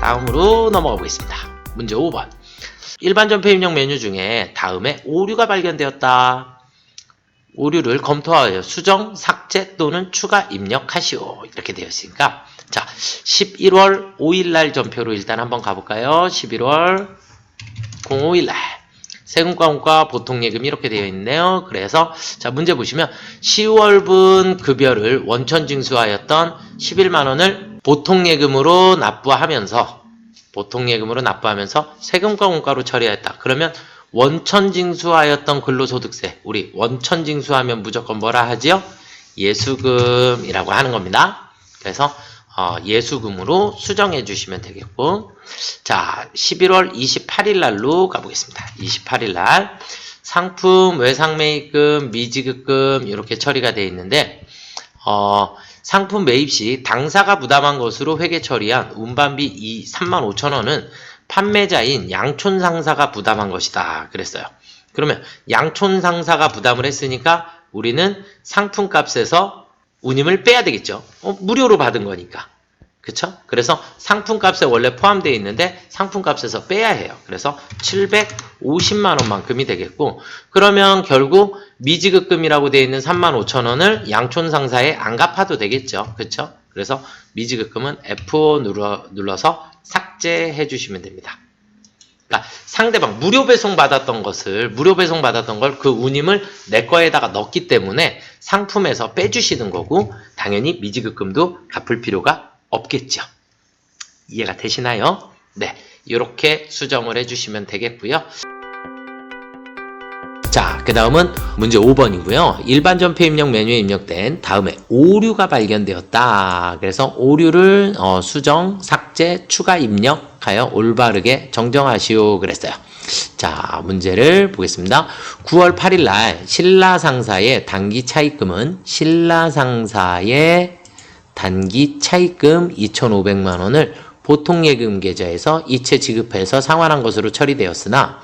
다음으로 넘어가 보겠습니다. 문제 5번. 일반 전표 입력 메뉴 중에 다음에 오류가 발견되었다. 오류를 검토하여 수정, 삭제 또는 추가 입력하시오. 이렇게 되어 있으니까 자, 11월 5일날 전표로 일단 한번 가볼까요? 11월 05일날 세금과원과 보통예금이 이렇게 되어 있네요. 그래서 자, 문제 보시면 10월분 급여를 원천징수하였던 11만원을 보통예금으로 납부하면서 세금과 원가로 처리했다. 그러면 원천징수하였던 근로소득세, 우리 원천징수하면 무조건 뭐라 하지요? 예수금이라고 하는 겁니다. 그래서 예수금으로 수정해 주시면 되겠고, 자, 11월 28일 날로 가보겠습니다. 28일 날 상품 외상매입금, 미지급금 이렇게 처리가 되어 있는데 상품 매입 시 당사가 부담한 것으로 회계 처리한 운반비 35,000원은 판매자인 양촌상사가 부담한 것이다. 그랬어요. 그러면 양촌상사가 부담을 했으니까 우리는 상품값에서 운임을 빼야 되겠죠. 무료로 받은 거니까. 그쵸? 그래서 상품값에 원래 포함되어 있는데 상품값에서 빼야 해요. 그래서 750만원만큼이 되겠고, 그러면 결국 미지급금이라고 되어 있는 35,000원을 양촌상사에 안 갚아도 되겠죠. 그쵸? 그래서 미지급금은 F5 눌러서 삭제해 주시면 됩니다. 그러니까 상대방 무료 배송 받았던 걸 그 운임을 내 거에다가 넣었기 때문에 상품에서 빼주시는 거고, 당연히 미지급금도 갚을 필요가 없겠죠. 이해가 되시나요? 네, 이렇게 수정을 해주시면 되겠고요. 자, 그 다음은 문제 5번이고요. 일반 전표 입력 메뉴에 입력된 다음에 오류가 발견되었다. 그래서 오류를 수정, 삭제, 추가 입력하여 올바르게 정정하시오. 그랬어요. 자, 문제를 보겠습니다. 9월 8일 날 신라상사의 단기 차입금은 단기 차입금 2,500만원을 보통예금 계좌에서 이체 지급해서 상환한 것으로 처리되었으나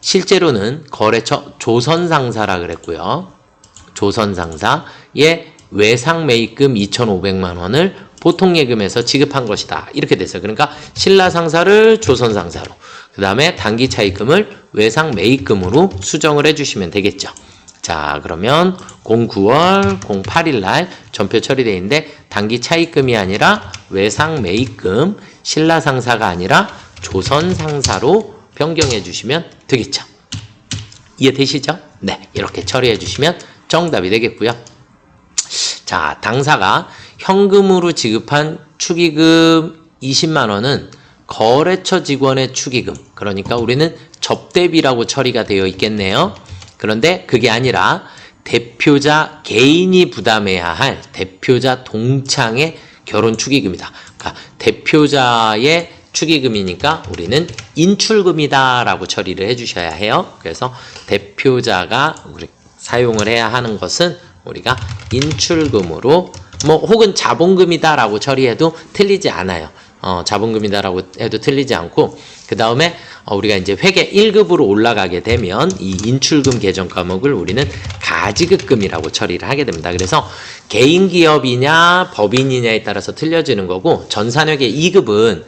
실제로는 거래처 조선상사라 그랬고요. 조선상사의 외상매입금 2,500만원을 보통예금에서 지급한 것이다. 이렇게 됐어요. 그러니까 신라상사를 조선상사로, 그 다음에 단기 차입금을 외상매입금으로 수정을 해주시면 되겠죠. 자, 그러면 09월 08일 날 전표 처리되어 있는데 단기 차입금이 아니라 외상매입금, 신라상사가 아니라 조선상사로 변경해 주시면 되겠죠. 이해되시죠? 네, 이렇게 처리해 주시면 정답이 되겠고요. 자, 당사가 현금으로 지급한 축의금 20만원은 거래처 직원의 축의금, 그러니까 우리는 접대비라고 처리가 되어 있겠네요. 그런데 그게 아니라 대표자 개인이 부담해야 할 대표자 동창의 결혼 축의금이다. 그러니까 대표자의 축의금이니까 우리는 인출금이다 라고 처리를 해주셔야 해요. 그래서 대표자가 우리 사용을 해야 하는 것은 우리가 인출금으로 혹은 자본금이다 라고 처리해도 틀리지 않아요. 자본금이다 라고 해도 틀리지 않고, 그 다음에 우리가 이제 회계 1급으로 올라가게 되면 이 인출금 계정 과목을 우리는 가지급금이라고 처리를 하게 됩니다. 그래서 개인기업이냐 법인이냐에 따라서 틀려지는 거고, 전산회계 2급은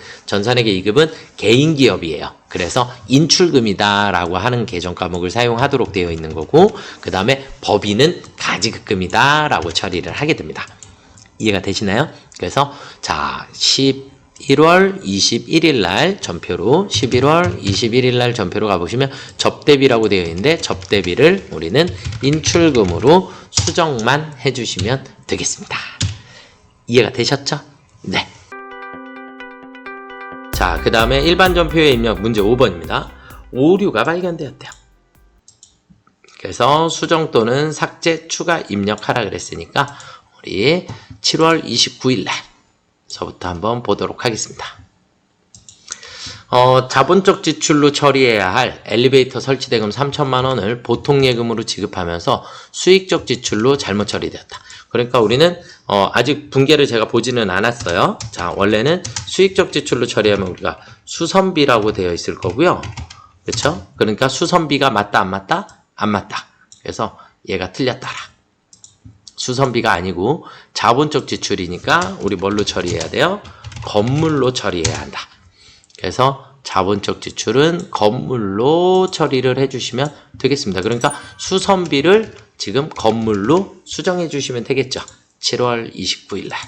개인기업이에요. 그래서 인출금이다 라고 하는 계정 과목을 사용하도록 되어 있는 거고, 그 다음에 법인은 가지급금이다 라고 처리를 하게 됩니다. 이해가 되시나요? 그래서 자, 11월 21일 날 전표로 가보시면 접대비라고 되어 있는데 접대비를 우리는 인출금으로 수정만 해주시면 되겠습니다. 이해가 되셨죠? 네. 자, 그 다음에 일반 전표의 입력 문제 5번입니다. 오류가 발견되었대요. 그래서 수정 또는 삭제, 추가 입력하라 그랬으니까 우리 7월 29일 날 서부터 한번 보도록 하겠습니다. 자본적 지출로 처리해야 할 엘리베이터 설치대금 3,000만원을 보통예금으로 지급하면서 수익적 지출로 잘못 처리되었다. 그러니까 우리는 아직 분계를 제가 보지는 않았어요. 자, 원래는 수익적 지출로 처리하면 우리가 수선비라고 되어 있을 거고요. 그렇죠? 그러니까 수선비가 맞다 안 맞다? 안 맞다. 그래서 얘가 틀렸다라. 수선비가 아니고 자본적 지출이니까 우리 뭘로 처리해야 돼요? 건물로 처리해야 한다. 그래서 자본적 지출은 건물로 처리를 해주시면 되겠습니다. 그러니까 수선비를 지금 건물로 수정해 주시면 되겠죠. 7월 29일 날.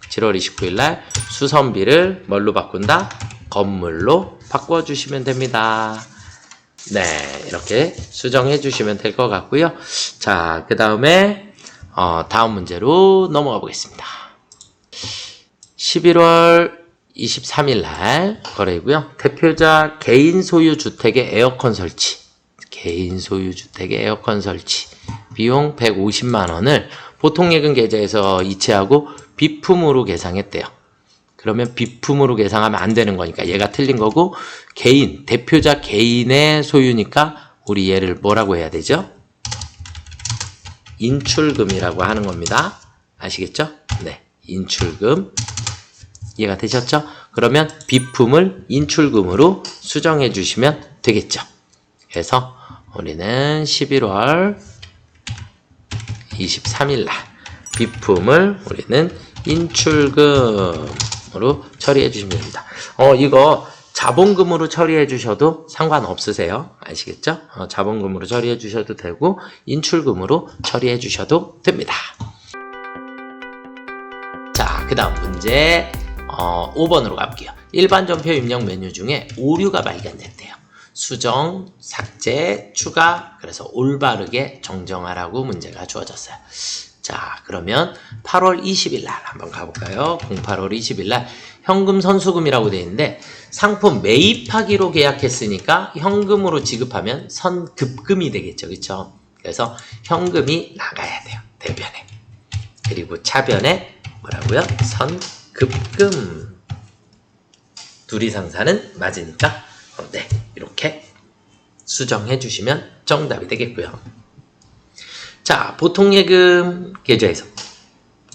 7월 29일 날 수선비를 뭘로 바꾼다? 건물로 바꿔주시면 됩니다. 네, 이렇게 수정해 주시면 될 것 같고요. 자, 그 다음에 다음 문제로 넘어가 보겠습니다. 11월 23일 날 거래이고요. 대표자 개인 소유 주택의 에어컨 설치. 개인 소유 주택의 에어컨 설치. 비용 150만 원을 보통예금 계좌에서 이체하고 비품으로 계상했대요. 그러면 비품으로 계상하면 안 되는 거니까 얘가 틀린 거고, 개인, 대표자 개인의 소유니까 우리 얘를 뭐라고 해야 되죠? 인출금이라고 하는 겁니다. 아시겠죠? 네, 인출금. 이해가 되셨죠? 그러면 비품을 인출금으로 수정해 주시면 되겠죠. 그래서 우리는 11월 23일 날 비품을 우리는 인출금으로 처리해 주시면 됩니다. 이거 자본금으로 처리해 주셔도 상관없으세요. 아시겠죠? 자본금으로 처리해 주셔도 되고 인출금으로 처리해 주셔도 됩니다. 자, 그 다음 문제 5번으로 가볼게요. 일반 전표 입력 메뉴 중에 오류가 발견됐대요. 수정, 삭제, 추가, 그래서 올바르게 정정하라고 문제가 주어졌어요. 자, 그러면 8월 20일 날 한번 가볼까요? 08월 20일 날 현금 선수금이라고 되어 있는데 상품 매입하기로 계약했으니까 현금으로 지급하면 선급금이 되겠죠. 그렇죠? 그래서 현금이 나가야 돼요. 대변에. 그리고 차변에 뭐라고요? 선급금. 둘이 상사는 맞으니까 네, 이렇게 수정해 주시면 정답이 되겠고요. 자, 보통예금 계좌에서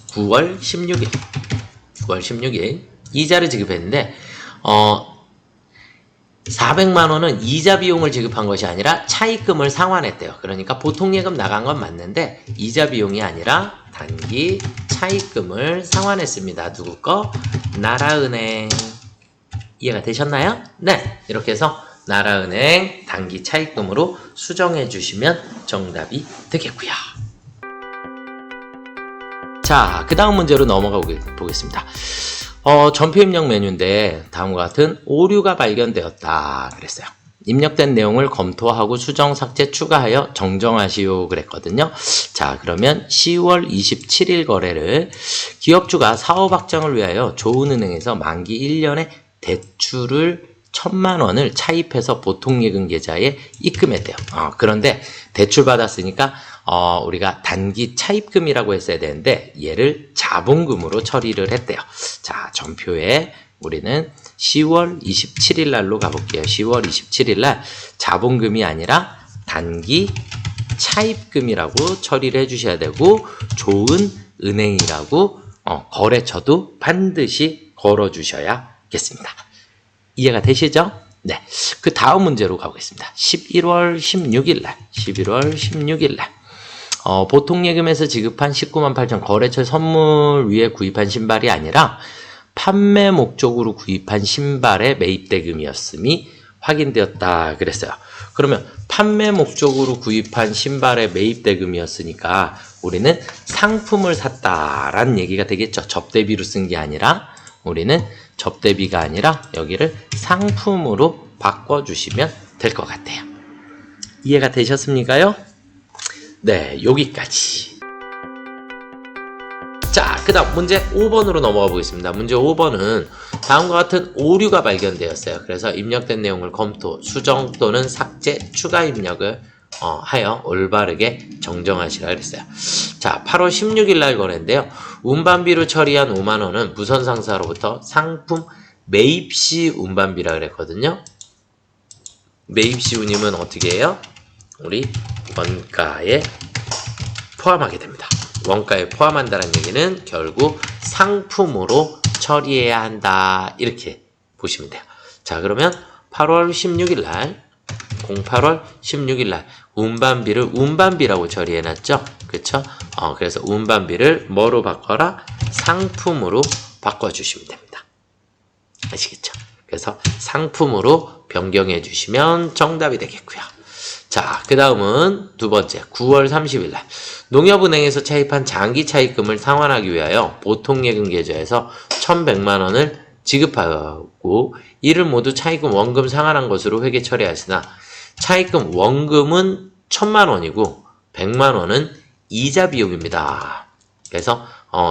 9월 16일 이자를 지급했는데 400만 원은 이자 비용을 지급한 것이 아니라 차입금을 상환했대요. 그러니까 보통예금 나간 건 맞는데 이자 비용이 아니라 단기 차입금을 상환했습니다. 누구 거? 나라은행. 이해가 되셨나요? 네, 이렇게 해서 나라은행 단기 차입금으로 수정해 주시면 정답이 되겠고요. 자, 그 다음 문제로 넘어가 보겠습니다. 전표 입력 메뉴인데 다음과 같은 오류가 발견되었다 그랬어요. 입력된 내용을 검토하고 수정, 삭제, 추가하여 정정하시오 그랬거든요. 자, 그러면 10월 27일 거래를 기업주가 사업 확장을 위하여 조은은행에서 만기 1년에 대출을 1,000만 원을 차입해서 보통예금 계좌에 입금했대요. 그런데 대출 받았으니까 우리가 단기 차입금이라고 했어야 되는데 얘를 자본금으로 처리를 했대요. 자, 전표에 우리는 10월 27일 날로 가볼게요. 10월 27일 날 자본금이 아니라 단기 차입금이라고 처리를 해주셔야 되고, 좋은 은행이라고 거래처도 반드시 걸어주셔야겠습니다. 이해가 되시죠? 네. 그 다음 문제로 가보겠습니다. 11월 16일 날. 보통예금에서 지급한 19만 8천 거래처 선물 위에 구입한 신발이 아니라 판매 목적으로 구입한 신발의 매입대금이었음이 확인되었다 그랬어요. 그러면 판매 목적으로 구입한 신발의 매입대금이었으니까 우리는 상품을 샀다라는 얘기가 되겠죠. 접대비로 쓴 게 아니라 우리는 접대비가 아니라 여기를 상품으로 바꿔주시면 될 것 같아요. 이해가 되셨습니까요? 네, 여기까지. 자, 그 다음 문제 5번으로 넘어가 보겠습니다. 문제 5번은 다음과 같은 오류가 발견되었어요. 그래서 입력된 내용을 검토, 수정 또는 삭제, 추가 입력을 하여 올바르게 정정하시라 그랬어요. 자, 8월 16일 날 거래인데요. 운반비로 처리한 5만 원은 무선 상사로부터 상품 매입 시 운반비라 그랬거든요. 매입 시 운임은 어떻게 해요? 우리 원가에 포함하게 됩니다. 원가에 포함한다는 얘기는 결국 상품으로 처리해야 한다. 이렇게 보시면 돼요. 자, 그러면 8월 16일 날 08월 16일 날 운반비를 운반비라고 처리해놨죠. 그쵸? 그래서 운반비를 뭐로 바꿔라? 상품으로 바꿔주시면 됩니다. 아시겠죠? 그래서 상품으로 변경해 주시면 정답이 되겠고요. 자, 그 다음은 두 번째 9월 30일 날 농협은행에서 차입한 장기 차입금을 상환하기 위하여 보통예금 계좌에서 1,100만 원을 지급하고 이를 모두 차입금 원금 상환한 것으로 회계 처리하시나 차입금 원금은 1,000만 원이고 100만 원은 이자 비용입니다. 그래서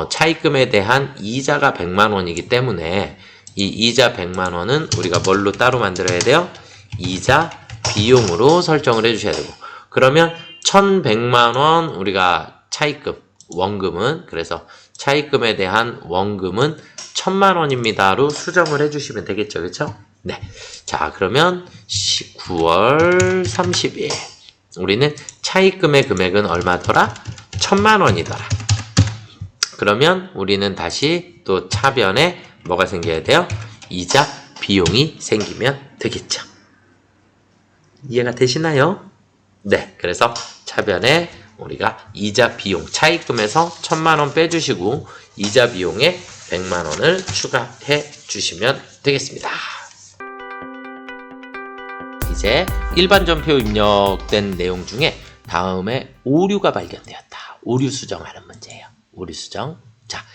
차입금에 대한 이자가 100만 원이기 때문에 이 이자 100만 원은 우리가 뭘로 따로 만들어야 돼요? 이자 비용으로 설정을 해주셔야 되고 그러면 1,100만 원 우리가 차입금 원금은 그래서 차입금에 대한 원금은 1,000만 원입니다로 수정을 해주시면 되겠죠, 그렇죠? 네. 자, 그러면 9월 30일 우리는 차입금의 금액은 얼마더라? 1,000만 원이더라. 그러면 우리는 다시 또 차변에 뭐가 생겨야 돼요? 이자 비용이 생기면 되겠죠. 이해가 되시나요? 네. 그래서 차변에 우리가 이자 비용 차입금에서 1,000만 원 빼주시고 이자 비용에 100만 원을 추가해 주시면 되겠습니다. 이제 일반 전표 입력된 내용 중에 다음에 오류가 발견되었다. 오류 수정하는 문제예요. 오류 수정. 자,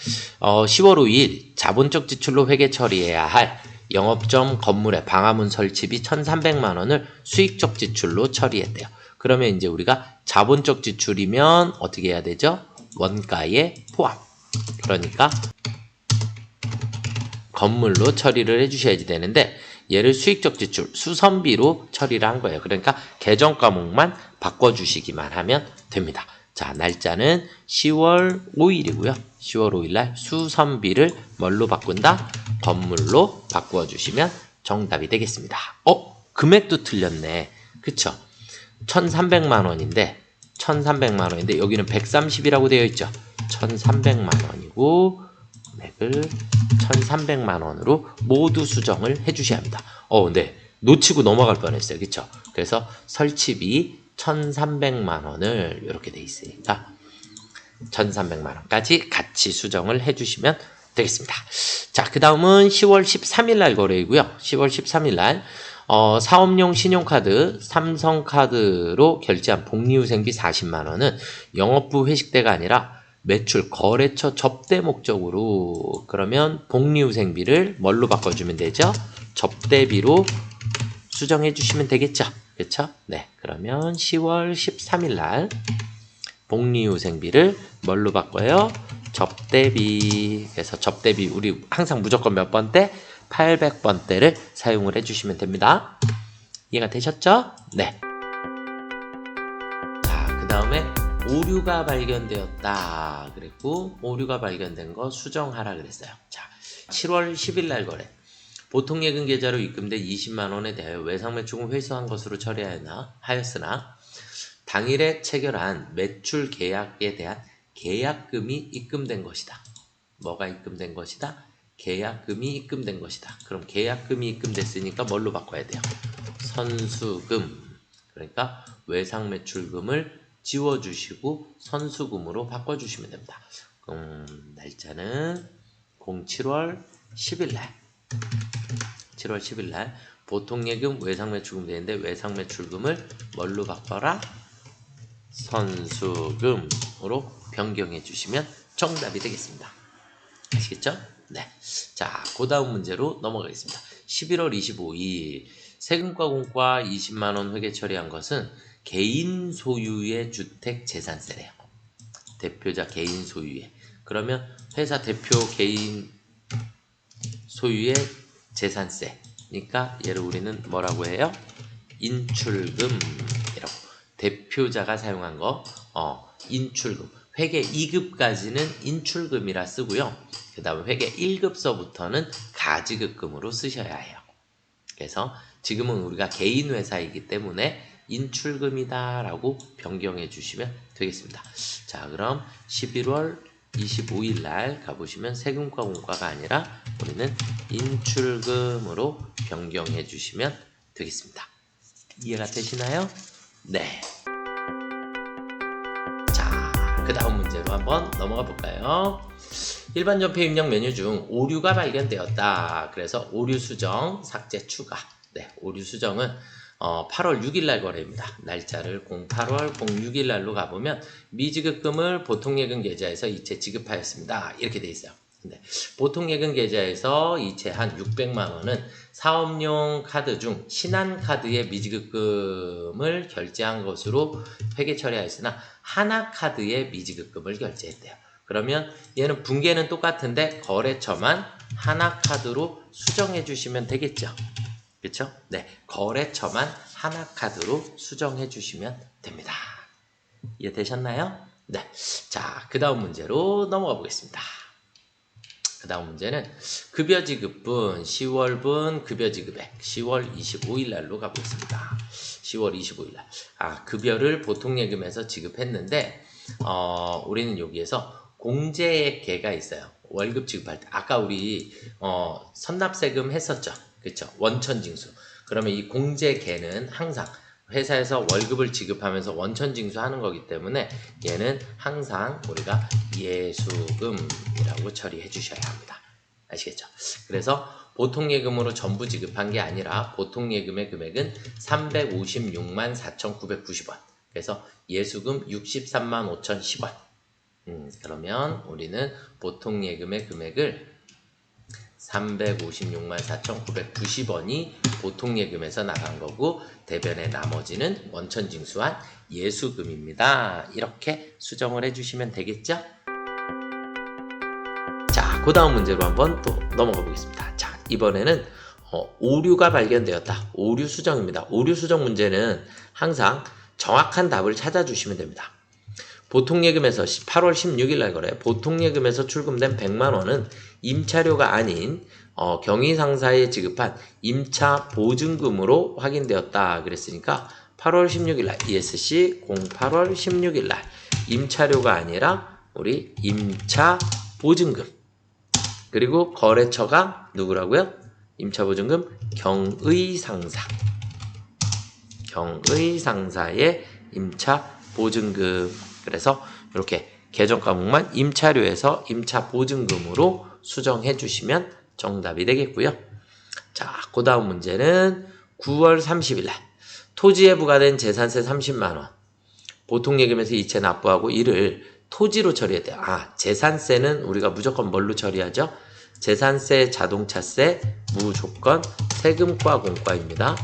10월 5일 자본적 지출로 회계 처리해야 할 영업점 건물의 방화문 설치비 1,300만 원을 수익적 지출로 처리했대요. 그러면 이제 우리가 자본적 지출이면 어떻게 해야 되죠? 원가에 포함. 그러니까 건물로 처리를 해주셔야지 되는데 얘를 수익적 지출, 수선비로 처리를 한 거예요. 그러니까 계정 과목만 바꿔주시기만 하면 됩니다. 자, 날짜는 10월 5일이고요. 10월 5일 날 수선비를 뭘로 바꾼다? 건물로 바꾸어주시면 정답이 되겠습니다. 금액도 틀렸네. 그쵸? 1,300만 원인데 1,300만 원인데 여기는 130이라고 되어 있죠. 1,300만 원이고 금액을 1,300만 원으로 모두 수정을 해주셔야 합니다. 네. 놓치고 넘어갈 뻔했어요. 그쵸? 그래서 설치비 1,300만 원을 이렇게 돼 있으니까 1,300만 원까지 같이 수정을 해주시면 되겠습니다. 자, 그 다음은 10월 13일 날 거래이고요. 10월 13일 날 사업용 신용카드 삼성카드로 결제한 복리후생비 40만 원은 영업부 회식 때가 아니라 매출 거래처 접대 목적으로 그러면 복리후생비를 뭘로 바꿔주면 되죠? 접대비로 수정해 주시면 되겠죠? 그렇죠? 네, 그러면 10월 13일 날 복리후생비를 뭘로 바꿔요? 접대비. 그래서 접대비 우리 항상 무조건 몇 번대? 800번대를 사용을 해주시면 됩니다. 이해가 되셨죠? 네. 자, 그 다음에 오류가 발견되었다 그랬고 오류가 발견된 거 수정하라 그랬어요. 자, 7월 10일 날 거래. 보통예금 계좌로 입금된 20만 원에 대하여 외상매출금 회수한 것으로 처리하였으나 당일에 체결한 매출 계약에 대한 계약금이 입금된 것이다. 뭐가 입금된 것이다? 계약금이 입금된 것이다. 그럼 계약금이 입금됐으니까 뭘로 바꿔야 돼요? 선수금. 그러니까 외상매출금을 지워주시고 선수금으로 바꿔주시면 됩니다. 날짜는 07월 10일 날 7월 10일 날 보통예금 외상매출금 되는데 외상매출금을 뭘로 바꿔라? 선수금으로 변경해 주시면 정답이 되겠습니다. 아시겠죠? 네. 자, 그 다음 문제로 넘어가겠습니다. 11월 25일 세금과 공과 20만원 회계 처리한 것은 개인 소유의 주택 재산세래요. 대표자 개인 소유의. 그러면 회사 대표 개인 소유의 재산세니까 얘를 우리는 뭐라고 해요? 인출금이라고. 대표자가 사용한 거 인출금. 회계 2급까지는 인출금이라 쓰고요. 그 다음에 회계 1급서부터는 가지급금으로 쓰셔야 해요. 그래서 지금은 우리가 개인 회사이기 때문에 인출금이다 라고 변경해 주시면 되겠습니다. 자, 그럼 11월 25일 날 가보시면 세금과 공과가 아니라 우리는 인출금으로 변경해 주시면 되겠습니다. 이해가 되시나요? 네. 자, 그 다음 문제로 한번 넘어가 볼까요? 일반 전표 입력 메뉴 중 오류가 발견되었다. 그래서 오류 수정, 삭제 추가. 네, 오류 수정은 8월 6일 날 거래입니다. 날짜를 08월 06일 날로 가보면 미지급금을 보통예금 계좌에서 이체 지급하였습니다. 이렇게 돼 있어요. 근데 보통예금 계좌에서 이체한 600만 원은 사업용 카드 중 신한카드의 미지급금을 결제한 것으로 회계 처리하였으나 하나카드의 미지급금을 결제했대요. 그러면 얘는 분계는 똑같은데 거래처만 하나카드로 수정해 주시면 되겠죠. 그렇죠? 네, 거래처만 하나카드로 수정해 주시면 됩니다. 이해되셨나요? 네, 자, 그 다음 문제로 넘어가 보겠습니다. 그 다음 문제는 급여 지급분 10월분 급여 지급액 10월 25일 날로 가보겠습니다. 10월 25일 날. 급여를 보통예금에서 지급했는데 우리는 여기에서 공제계가 있어요. 월급 지급할 때 아까 우리 선납세금 했었죠. 그렇죠? 원천징수. 그러면 이 공제계는 항상 회사에서 월급을 지급하면서 원천징수 하는 거기 때문에 얘는 항상 우리가 예수금이라고 처리해 주셔야 합니다. 아시겠죠? 그래서 보통예금으로 전부 지급한 게 아니라 보통예금의 금액은 356만 4,990원. 그래서 예수금 63만 5,010원. 그러면 우리는 보통예금의 금액을 356만 4,990원이 보통예금에서 나간 거고 대변의 나머지는 원천징수한 예수금입니다. 이렇게 수정을 해주시면 되겠죠? 자, 그 다음 문제로 한번 또 넘어가 보겠습니다. 자, 이번에는 오류가 발견되었다. 오류 수정입니다. 오류 수정 문제는 항상 정확한 답을 찾아주시면 됩니다. 보통예금에서 8월 16일 날 거래 보통예금에서 출금된 100만 원은 임차료가 아닌 경위상사에 지급한 임차 보증금으로 확인되었다. 그랬으니까 8월 16일 날 ESC 08월 16일 날 임차료가 아니라 우리 임차 보증금. 그리고 거래처가 누구라고요? 임차 보증금 경의상사. 경의상사의 임차 보증금. 그래서 이렇게 계정 과목만 임차료에서 임차 보증금으로 수정해 주시면 정답이 되겠고요. 자, 그 다음 문제는 9월 30일 날 토지에 부과된 재산세 30만 원 보통예금에서 이체 납부하고 이를 토지로 처리했대요. 재산세는 우리가 무조건 뭘로 처리하죠? 재산세, 자동차세, 무조건 세금과 공과입니다.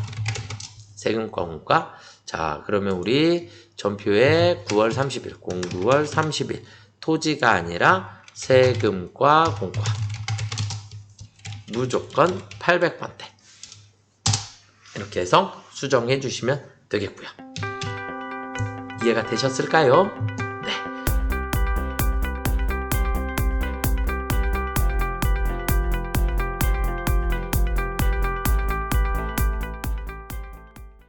세금과 공과. 자, 그러면 우리 전표에 9월 30일, 09월 30일 토지가 아니라 세금과 공과 무조건 800번대 이렇게 해서 수정해 주시면 되겠고요. 이해가 되셨을까요?